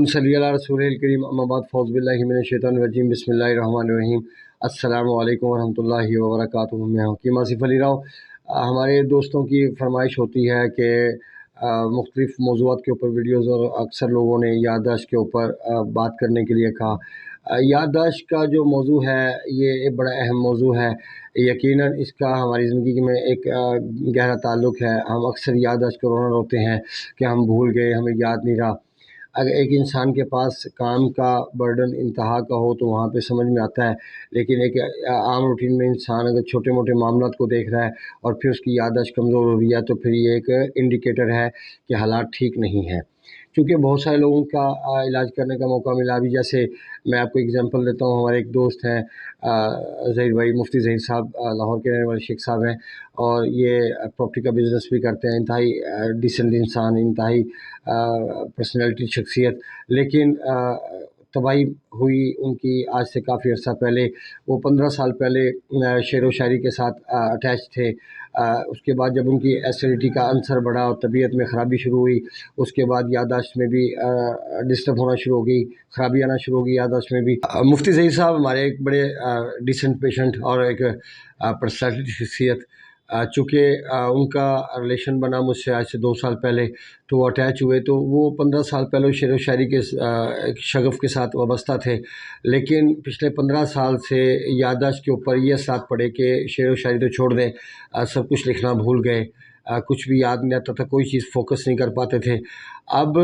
صلی اللہ رسول کریم اما بعد فاعوذ باللہ من الشیطان الرجیم بسم اللہ الرحمن الرحیم السلام علیکم ورحمۃ اللہ وبرکاتہ۔ میں حکیم آصف علی راؤ۔ ہمارے دوستوں کی فرمائش ہوتی ہے کہ مختلف موضوعات کے اوپر ویڈیوز، اور اکثر لوگوں نے یادداشت کے اوپر بات کرنے کے لیے کہا۔ یادداشت کا جو موضوع ہے یہ ایک بڑا اہم موضوع ہے۔ یقیناً اس کا ہماری زندگی میں ایک گہرا تعلق ہے۔ ہم اکثر یادداشت کو رونا روتے ہیں کہ ہم بھول گئے، ہمیں یاد نہیں رہا۔ اگر ایک انسان کے پاس کام کا برڈن انتہا کا ہو تو وہاں پہ سمجھ میں آتا ہے، لیکن ایک عام روٹین میں انسان اگر چھوٹے موٹے معاملات کو دیکھ رہا ہے اور پھر اس کی یادداشت کمزور ہو رہی ہے تو پھر یہ ایک انڈیکیٹر ہے کہ حالات ٹھیک نہیں ہیں۔ چونکہ بہت سارے لوگوں کا علاج کرنے کا موقع ملا۔ ابھی جیسے میں آپ کو اگزامپل دیتا ہوں، ہمارے ایک دوست ہیں ظہیر بھائی، مفتی ظہیر صاحب، لاہور کے رہنے والے شیخ صاحب ہیں، اور یہ پراپرٹی کا بزنس بھی کرتے ہیں۔ انتہائی ڈیسنٹ انسان، انتہائی پرسنالٹی، شخصیت، لیکن تباہی ہوئی ان کی آج سے کافی عرصہ پہلے۔ وہ 15 سال پہلے شعر و شاعری کے ساتھ اٹیچ تھے۔ اس کے بعد جب ان کی ایسیڈیٹی کا عنصر بڑھا اور طبیعت میں خرابی شروع ہوئی، اس کے بعد یادداشت میں بھی ڈسٹرب ہونا شروع ہو گئی، خرابی آنا شروع ہو گئی یادداشت میں بھی۔ مفتی ظہیر صاحب ہمارے ایک بڑے ڈیسنٹ پیشنٹ اور ایک پرسنالٹی شخصیت، چونکہ ان کا ریلیشن بنا مجھ سے آج سے 2 سال پہلے، تو وہ اٹیچ ہوئے۔ تو وہ 15 سال پہلے شعر و شاعری کے شغف کے ساتھ وابستہ تھے، لیکن پچھلے 15 سال سے یادداشت کے اوپر یہ اثرات پڑے کہ شعر و شاعری تو چھوڑ دیں، سب کچھ لکھنا بھول گئے، کچھ بھی یاد نہیں آتا تھا، کوئی چیز فوکس نہیں کر پاتے تھے۔ اب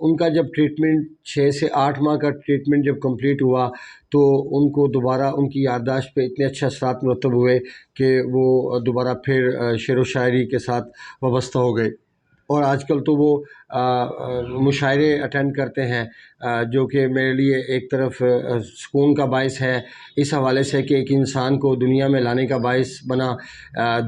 ان کا جب ٹریٹمنٹ 6 سے 8 ماہ کا ٹریٹمنٹ جب کمپلیٹ ہوا تو ان کو دوبارہ ان کی یادداشت پہ اتنے اچھے اثرات مرتب ہوئے کہ وہ دوبارہ پھر شعر و شاعری کے ساتھ وابستہ ہو گئے، اور آج کل تو وہ مشاعرے اٹینڈ کرتے ہیں، جو کہ میرے لیے ایک طرف سکون کا باعث ہے، اس حوالے سے کہ ایک انسان کو دنیا میں لانے کا باعث بنا۔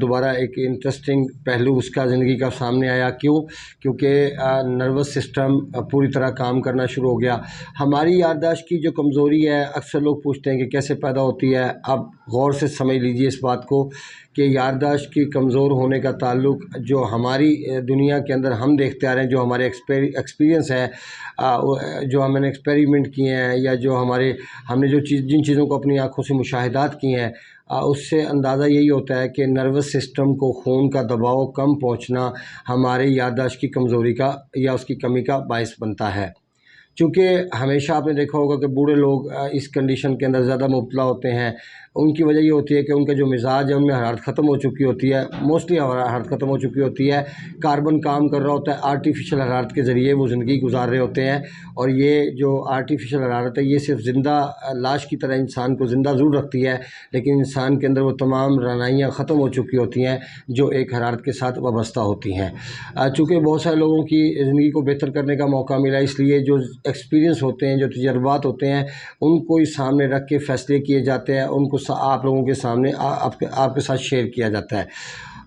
دوبارہ ایک انٹرسٹنگ پہلو اس کا زندگی کا سامنے آیا۔ کیونکہ نروس سسٹم پوری طرح کام کرنا شروع ہو گیا۔ ہماری یادداشت کی جو کمزوری ہے، اکثر لوگ پوچھتے ہیں کہ کیسے پیدا ہوتی ہے۔ اب غور سے سمجھ لیجئے اس بات کو کہ یادداشت کی کمزور ہونے کا تعلق جو ہماری دنیا کے اندر ہم دیکھتے آ رہے ہیں، جو ہمارے ایکسپیرینس ہے، جو ہم نے ایکسپیریمنٹ کیے ہیں، یا جو ہم نے جن چیزوں کو اپنی آنکھوں سے مشاہدات کیے ہیں، اس سے اندازہ یہی ہوتا ہے کہ نروس سسٹم کو خون کا دباؤ کم پہنچنا ہمارے یادداشت کی کمزوری کا یا اس کی کمی کا باعث بنتا ہے۔ چونکہ ہمیشہ آپ نے دیکھا ہوگا کہ بوڑھے لوگ اس کنڈیشن کے اندر زیادہ مبتلا ہوتے ہیں۔ ان کی وجہ یہ ہوتی ہے کہ ان کا جو مزاج ہے ان میں حرارت ختم ہو چکی ہوتی ہے، موسٹلی حرارت ختم ہو چکی ہوتی ہے، کاربن کام کر رہا ہوتا ہے، آرٹیفیشل حرارت کے ذریعے وہ زندگی گزار رہے ہوتے ہیں، اور یہ جو آرٹیفیشل حرارت ہے یہ صرف زندہ لاش کی طرح انسان کو زندہ ضرور رکھتی ہے، لیکن انسان کے اندر وہ تمام رعنائیاں ختم ہو چکی ہوتی ہیں جو ایک حرارت کے ساتھ وابستہ ہوتی ہیں۔ چونکہ بہت سارے لوگوں کی زندگی کو بہتر کرنے کا موقع ملا، اس لیے جو ایکسپیرینس ہوتے ہیں، جو تجربات ہوتے ہیں، ان کو ہی سامنے رکھ کے فیصلے کیے جاتے ہیں، ان کو آپ لوگوں کے سامنے آپ کے ساتھ شیئر کیا جاتا ہے۔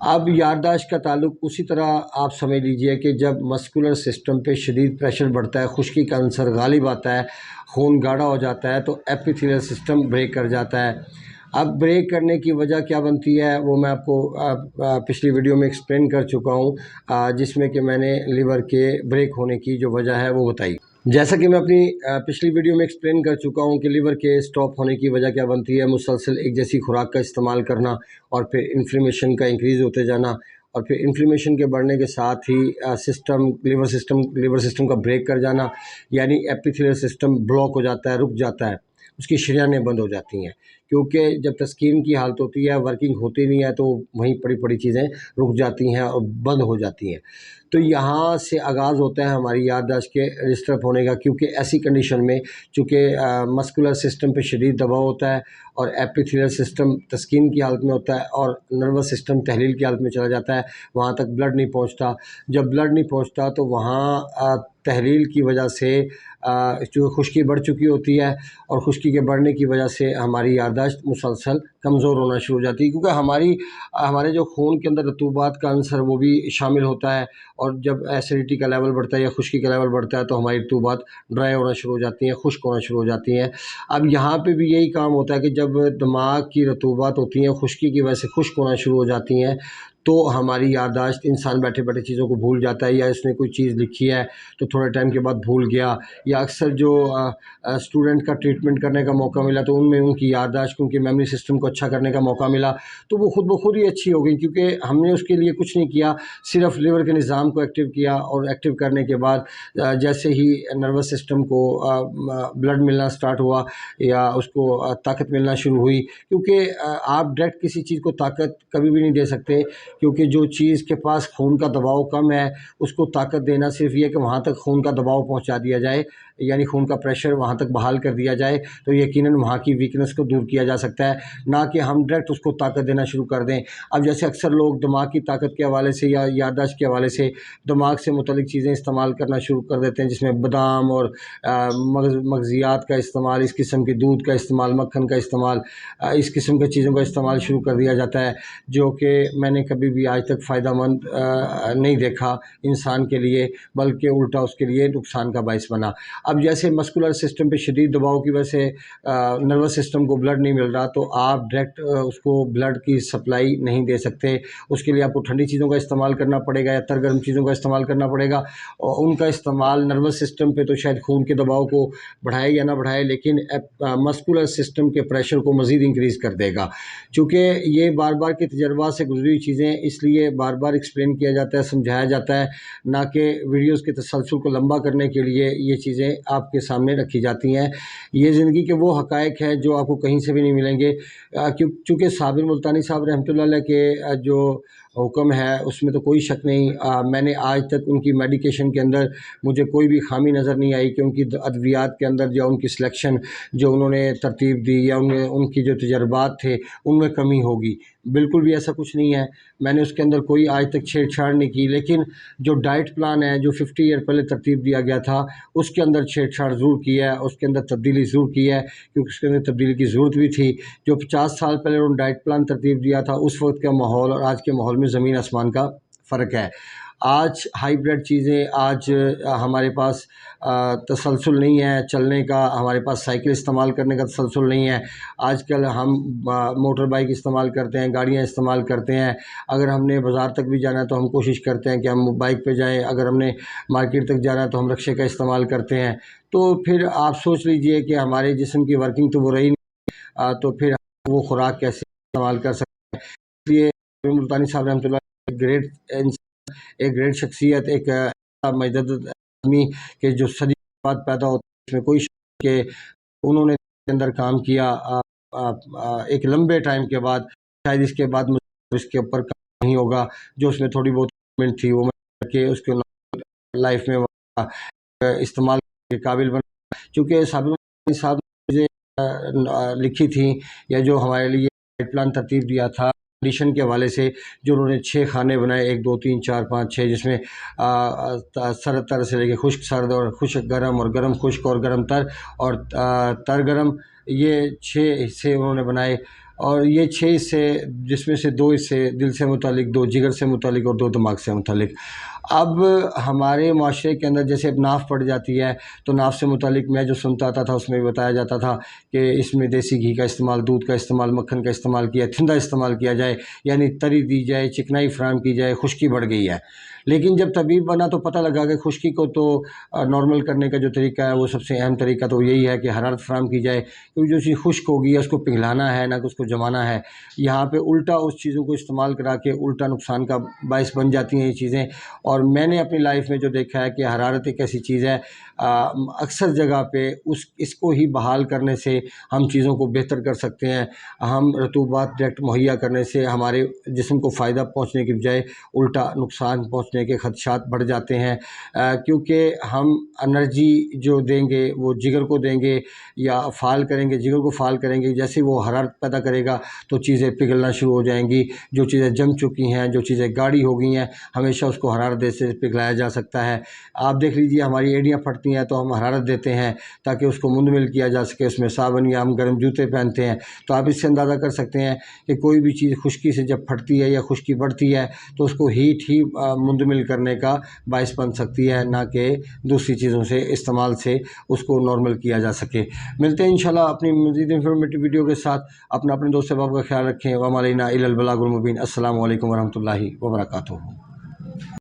اب یادداشت کا تعلق اسی طرح آپ سمجھ لیجئے کہ جب مسکولر سسٹم پہ شدید پریشر بڑھتا ہے، خشکی کا عنصر غالب آتا ہے، خون گاڑھا ہو جاتا ہے، تو ایپیتھیلیل سسٹم بریک کر جاتا ہے۔ اب بریک کرنے کی وجہ کیا بنتی ہے وہ میں آپ کو پچھلی ویڈیو میں ایکسپلین کر چکا ہوں، جس میں کہ میں نے لیور کے بریک ہونے کی جو وجہ ہے وہ بتائی۔ جیسا کہ میں اپنی پچھلی ویڈیو میں ایکسپلین کر چکا ہوں کہ لیور کے سٹاپ ہونے کی وجہ کیا بنتی ہے، مسلسل ایک جیسی خوراک کا استعمال کرنا، اور پھر انفلیمیشن کا انکریز ہوتے جانا، اور پھر انفلیمیشن کے بڑھنے کے ساتھ ہی لیور سسٹم کا بریک کر جانا، یعنی ایپیتھیلیل سسٹم بلاک ہو جاتا ہے، رک جاتا ہے، اس کی شریانیں بند ہو جاتی ہیں، کیونکہ جب تسکین کی حالت ہوتی ہے، ورکنگ ہوتی نہیں ہے، تو وہیں پڑی چیزیں رک جاتی ہیں اور بند ہو جاتی ہیں۔ تو یہاں سے آغاز ہوتا ہے ہماری یادداشت کے ڈسٹرب ہونے کا، کیونکہ ایسی کنڈیشن میں چونکہ مسکولر سسٹم پہ شدید دباؤ ہوتا ہے، اور ایپیتھیلیل سسٹم تسکین کی حالت میں ہوتا ہے، اور نروس سسٹم تحلیل کی حالت میں چلا جاتا ہے، وہاں تک بلڈ نہیں پہنچتا۔ جب بلڈ نہیں پہنچتا تو وہاں تحلیل کی وجہ سے جو خشکی بڑھ چکی ہوتی ہے، اور خشکی کے بڑھنے کی وجہ سے ہماری یادداشت مسلسل کمزور ہونا شروع ہو جاتی ہے، کیونکہ ہمارے جو خون کے اندر رطوبات کا عنصر وہ بھی شامل ہوتا ہے، اور جب ایسیڈیٹی کا لیول بڑھتا ہے یا خشکی کا لیول بڑھتا ہے تو ہماری رطوبات ڈرائی ہونا شروع ہو جاتی ہیں، خشک ہونا شروع ہو جاتی ہیں۔ اب یہاں پہ بھی یہی کام ہوتا ہے کہ جب دماغ کی رطوبات ہوتی ہیں خشکی کی وجہ سے خشک ہونا شروع ہو جاتی ہیں، تو ہماری یادداشت، انسان بیٹھے بیٹھے چیزوں کو بھول جاتا ہے، یا اس نے کوئی چیز لکھی ہے تو تھوڑے ٹائم کے بعد بھول گیا، یا اکثر جو اسٹوڈنٹ کا ٹریٹمنٹ کرنے کا موقع ملا تو ان میں ان کی یادداشت، کیونکہ میموری سسٹم کو اچھا کرنے کا موقع ملا تو وہ خود بخود ہی اچھی ہو گئی، کیونکہ ہم نے اس کے لیے کچھ نہیں کیا، صرف لیور کے نظام کو ایکٹیو کیا، اور ایکٹیو کرنے کے بعد جیسے ہی نروس سسٹم کو بلڈ ملنا سٹارٹ ہوا یا اس کو طاقت ملنا شروع ہوئی، کیونکہ آپ ڈائریکٹ کسی چیز کو طاقت کبھی بھی نہیں دے سکتے، کیونکہ جو چیز کے پاس خون کا دباؤ کم ہے اس کو طاقت دینا صرف یہ کہ وہاں تک خون کا دباؤ پہنچا دیا جائے، یعنی خون کا پریشر وہاں تک بحال کر دیا جائے، تو یقیناً وہاں کی ویکنس کو دور کیا جا سکتا ہے، نہ کہ ہم ڈائریکٹ اس کو طاقت دینا شروع کر دیں۔ اب جیسے اکثر لوگ دماغ کی طاقت کے حوالے سے یا یادداشت کے حوالے سے دماغ سے متعلق چیزیں استعمال کرنا شروع کر دیتے ہیں، جس میں بادام اور مغزیات کا استعمال، اس قسم کے دودھ کا استعمال، مکھن کا استعمال، اس قسم کی چیزوں کا استعمال شروع کر دیا جاتا ہے، جو کہ میں نے کبھی بھی آج تک فائدہ مند نہیں دیکھا انسان کے لیے، بلکہ الٹا اس کے لیے نقصان کا باعث بنا۔ اب جیسے مسکولر سسٹم پہ شدید دباؤ کی وجہ سے نروس سسٹم کو بلڈ نہیں مل رہا، تو آپ ڈائریکٹ اس کو بلڈ کی سپلائی نہیں دے سکتے، اس کے لیے آپ کو ٹھنڈی چیزوں کا استعمال کرنا پڑے گا یا تر گرم چیزوں کا استعمال کرنا پڑے گا، اور ان کا استعمال نروس سسٹم پہ تو شاید خون کے دباؤ کو بڑھائے یا نہ بڑھائے، لیکن مسکولر سسٹم کے پریشر کو مزید انکریز کر دے گا، چونکہ یہ بار بار کے تجربات سے گزری ہوئی چیزیں، اس لیے بار بار ایکسپلین کیا جاتا ہے، سمجھایا جاتا ہے، نہ کہ ویڈیوز کے تسلسل کو لمبا کرنے کے لیے یہ چیزیں آپ کے سامنے رکھی جاتی ہیں۔ یہ زندگی کے وہ حقائق ہیں جو آپ کو کہیں سے بھی نہیں ملیں گے، چونکہ صابر ملتانی صاحب رحمۃ اللہ علیہ کے جو حکم ہے اس میں تو کوئی شک نہیں، میں نے آج تک ان کی میڈیکیشن کے اندر مجھے کوئی بھی خامی نظر نہیں آئی کہ ان کی ادویات کے اندر یا ان کی سلیکشن جو انہوں نے ترتیب دی یا ان کی جو تجربات تھے ان میں کمی ہوگی، بالکل بھی ایسا کچھ نہیں ہے، میں نے اس کے اندر کوئی آج تک چھیڑ چھاڑ نہیں کی، لیکن جو ڈائٹ پلان ہے جو 50 ایئر پہلے ترتیب دیا گیا تھا اس کے اندر چھیڑ چھاڑ ضرور کی ہے، اس کے اندر تبدیلی ضرور کی ہے، کیونکہ اس کے اندر تبدیلی کی ضرورت بھی تھی۔ جو 50 سال پہلے انہوں نے ڈائٹ پلان ترتیب دیا تھا، اس وقت کا ماحول اور آج کے ماحول میں زمین آسمان کا فرق ہے۔ آج ہائی بریڈ چیزیں، آج ہمارے پاس تسلسل نہیں ہے چلنے کا، ہمارے پاس سائیکل استعمال کرنے کا تسلسل نہیں ہے، آج کل ہم موٹر بائک استعمال کرتے ہیں، گاڑیاں استعمال کرتے ہیں، اگر ہم نے بازار تک بھی جانا ہے تو ہم کوشش کرتے ہیں کہ ہم بائک پہ جائیں، اگر ہم نے مارکیٹ تک جانا ہے تو ہم رکشے کا استعمال کرتے ہیں، تو پھر آپ سوچ لیجئے کہ ہمارے جسم کی ورکنگ تو وہ رہی نہیں، تو پھر وہ خوراک کیسے استعمال کر سکتے ہیں۔ اس لیے ملتانی صاحب رحمۃ اللہ ایک گریٹ شخصیت، ایک مجدد آدمی کہ جو صدی بعد پیدا ہوتا ہے، اس میں کوئی شک کہ انہوں نے اندر کام کیا ایک لمبے ٹائم کے بعد، شاید اس کے بعد اس کے اوپر کام نہیں ہوگا، جو اس میں تھوڑی بہت امپرومنٹ تھی وہ میں کہ اس کے لائف میں استعمال کے قابل بنا، چونکہ صابر صاحب نے مجھے لکھی تھی یا جو ہمارے لیے ڈائٹ پلان ترتیب دیا تھا کنڈیشن کے حوالے سے، جو انہوں نے 6 کھانے بنائے، 1 2 3 4 5 6، جس میں سرد تر سے لے کے خشک سرد اور خشک گرم اور گرم خشک اور گرم تر اور تر گرم، یہ 6 حصے انہوں نے بنائے، اور یہ 6 حصے جس میں سے 2 حصے دل سے متعلق، 2 جگر سے متعلق اور 2 دماغ سے متعلق۔ اب ہمارے معاشرے کے اندر جیسے اب ناف پڑ جاتی ہے تو ناف سے متعلق میں جو سنتا آتا تھا اس میں بتایا جاتا تھا کہ اس میں دیسی گھی کا استعمال، دودھ کا استعمال، مکھن کا استعمال کیا، تھندا استعمال کیا جائے، یعنی تری دی جائے، چکنائی فراہم کی جائے، خشکی بڑھ گئی ہے۔ لیکن جب طبیب بنا تو پتہ لگا کہ خشکی کو تو نارمل کرنے کا جو طریقہ ہے وہ سب سے اہم طریقہ تو یہی ہے کہ حرارت فراہم کی جائے، کیونکہ جو چیز خشک ہوگی اس کو پگھلانا ہے، نہ کہ اس کو جمانا ہے۔ یہاں پہ الٹا اس چیزوں کو استعمال کرا کے الٹا نقصان کا باعث بن جاتی ہیں یہ چیزیں، اور میں نے اپنی لائف میں جو دیکھا ہے کہ حرارت ایک ایسی چیز ہے، اکثر جگہ پہ اس کو ہی بحال کرنے سے ہم چیزوں کو بہتر کر سکتے ہیں، ہم رطوبات ڈائریکٹ مہیا کرنے سے ہمارے جسم کو فائدہ پہنچنے کی بجائے الٹا نقصان پہنچنے کے خدشات بڑھ جاتے ہیں، کیونکہ ہم انرجی جو دیں گے وہ جگر کو دیں گے یا فعال کریں گے، جگر کو فعال کریں گے، جیسے وہ حرارت پیدا کرے گا تو چیزیں پگھلنا شروع ہو جائیں گی، جو چیزیں جم چکی ہیں، جو چیزیں گاڑی ہو گئی ہیں، ہمیشہ اس کو حرارت مادے سے پگھلایا جا سکتا ہے۔ آپ دیکھ لیجیے ہماری ایڑیاں پھٹتی ہیں تو ہم حرارت دیتے ہیں تاکہ اس کو مندمل کیا جا سکے، اس میں صابن یا ہم گرم جوتے پہنتے ہیں، تو آپ اس سے اندازہ کر سکتے ہیں کہ کوئی بھی چیز خشکی سے جب پھٹتی ہے یا خشکی بڑھتی ہے تو اس کو ہیٹ ہی مندمل کرنے کا باعث بن سکتی ہے، نہ کہ دوسری چیزوں سے استعمال سے اس کو نارمل کیا جا سکے۔ ملتے ہیں انشاءاللہ اپنی مزید انفارمیٹیو ویڈیو کے ساتھ۔ اپنا اپنے دوست احباب کا خیال رکھیں۔ وما علینا الا البلاغ المبین۔ السلام علیکم ورحمۃ اللہ وبرکاتہ۔